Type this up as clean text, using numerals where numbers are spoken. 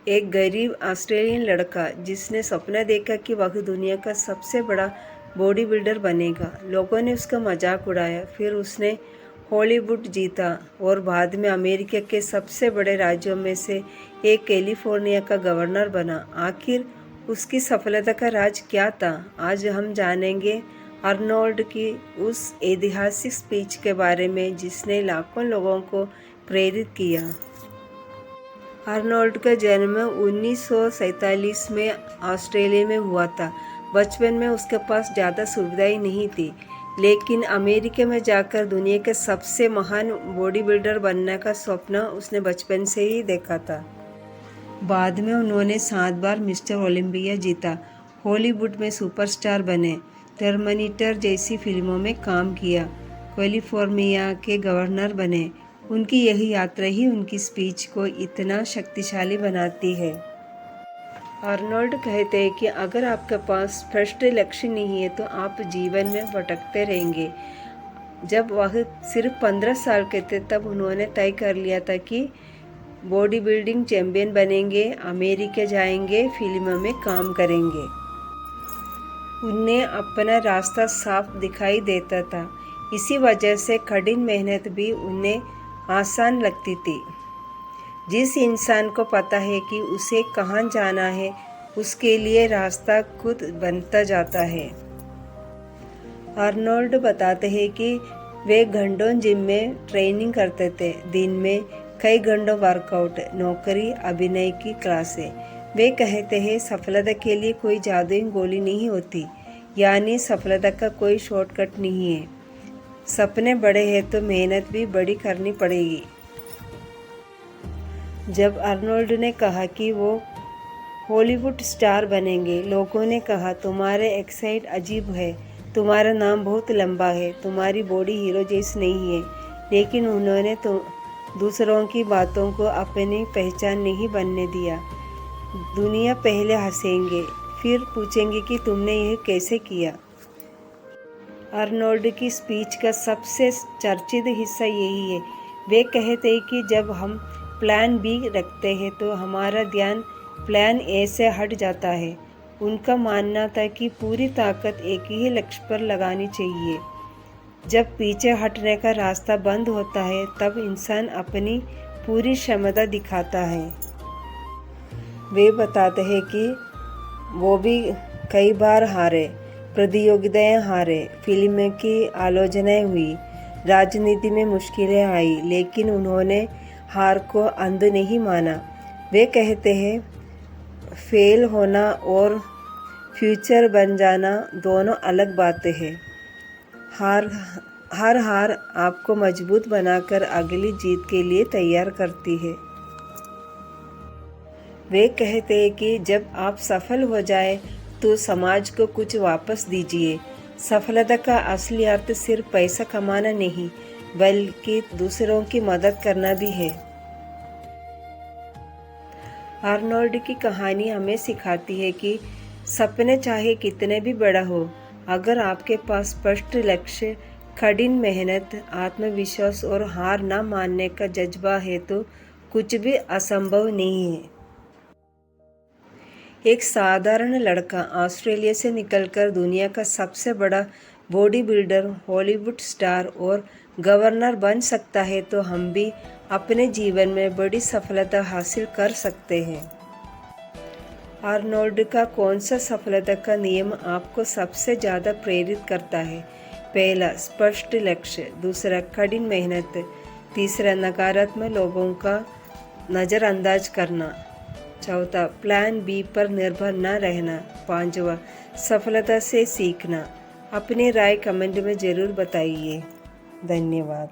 एक गरीब ऑस्ट्रेलियन लड़का जिसने सपना देखा कि वह दुनिया का सबसे बड़ा बॉडी बिल्डर बनेगा। लोगों ने उसका मजाक उड़ाया। फिर उसने हॉलीवुड जीता और बाद में अमेरिका के सबसे बड़े राज्यों में से एक कैलिफोर्निया का गवर्नर बना। आखिर उसकी सफलता का राज क्या था? आज हम जानेंगे आर्नोल्ड की उस ऐतिहासिक स्पीच के बारे में जिसने लाखों लोगों को प्रेरित किया। आर्नोल्ड का जन्म 1947 में ऑस्ट्रेलिया में हुआ था। बचपन में उसके पास ज़्यादा सुविधाएं नहीं थी, लेकिन अमेरिका में जाकर दुनिया के सबसे महान बॉडी बिल्डर बनने का सपना उसने बचपन से ही देखा था। बाद में उन्होंने 7 बार मिस्टर ओलंपिया जीता, हॉलीवुड में सुपरस्टार बने, टर्मिनेटर जैसी फिल्मों में काम किया, कैलिफोर्निया के गवर्नर बने। उनकी यही यात्रा ही उनकी स्पीच को इतना शक्तिशाली बनाती है। आर्नोल्ड कहते हैं कि अगर आपके पास स्पष्ट लक्ष्य नहीं है तो आप जीवन में भटकते रहेंगे। जब वह सिर्फ 15 साल के थे तब उन्होंने तय कर लिया था कि बॉडी बिल्डिंग चैंपियन बनेंगे, अमेरिका जाएंगे, फिल्मों में काम करेंगे। उन्हें अपना रास्ता साफ दिखाई देता था। इसी वजह से कठिन मेहनत भी उन्हें आसान लगती थी। जिस इंसान को पता है कि उसे कहाँ जाना है, उसके लिए रास्ता खुद बनता जाता है। आर्नोल्ड बताते हैं कि वे घंटों जिम में ट्रेनिंग करते थे, दिन में कई घंटों वर्कआउट, नौकरी, अभिनय की क्लासें। वे कहते हैं सफलता के लिए कोई जादुई गोली नहीं होती, यानी सफलता का कोई शॉर्टकट नहीं है। सपने बड़े हैं तो मेहनत भी बड़ी करनी पड़ेगी। जब आर्नोल्ड ने कहा कि वो हॉलीवुड स्टार बनेंगे, लोगों ने कहा तुम्हारे एक्साइट अजीब है, तुम्हारा नाम बहुत लंबा है, तुम्हारी बॉडी हीरो जैसी नहीं है। लेकिन उन्होंने तो दूसरों की बातों को अपनी पहचान नहीं बनने दिया। दुनिया पहले हंसेंगे, फिर पूछेंगे कि तुमने यह कैसे किया। आर्नोल्ड की स्पीच का सबसे चर्चित हिस्सा यही है। वे कहते हैं कि जब हम प्लान बी रखते हैं तो हमारा ध्यान प्लान ए से हट जाता है। उनका मानना था कि पूरी ताकत एक ही लक्ष्य पर लगानी चाहिए। जब पीछे हटने का रास्ता बंद होता है तब इंसान अपनी पूरी क्षमता दिखाता है। वे बताते हैं कि वो भी कई बार हारे, प्रतियोगिताएं हारे, फिल्म की आलोचनाएं हुई, राजनीति में मुश्किलें आई, लेकिन उन्होंने हार को अंध नहीं माना। वे कहते हैं फेल होना और फ्यूचर बन जाना दोनों अलग बातें हैं। हर हार आपको मजबूत बनाकर अगली जीत के लिए तैयार करती है। वे कहते हैं कि जब आप सफल हो जाए तो समाज को कुछ वापस दीजिए। सफलता का असली अर्थ सिर्फ पैसा कमाना नहीं, बल्कि दूसरों की मदद करना भी है। आर्नोल्ड की कहानी हमें सिखाती है कि सपने चाहे कितने भी बड़ा हो, अगर आपके पास स्पष्ट लक्ष्य, कठिन मेहनत, आत्मविश्वास और हार न मानने का जज्बा है तो कुछ भी असंभव नहीं है। एक साधारण लड़का ऑस्ट्रेलिया से निकलकर दुनिया का सबसे बड़ा बॉडी बिल्डर, हॉलीवुड स्टार और गवर्नर बन सकता है तो हम भी अपने जीवन में बड़ी सफलता हासिल कर सकते हैं। आर्नोल्ड का कौन सा सफलता का नियम आपको सबसे ज़्यादा प्रेरित करता है? पहला, स्पष्ट लक्ष्य। दूसरा, कठिन मेहनत। तीसरा, नकारात्मक लोगों का नज़रअंदाज करना। चौथा, प्लान बी पर निर्भर न रहना। पांचवा, सफलता से सीखना। अपनी राय कमेंट में ज़रूर बताइए। धन्यवाद।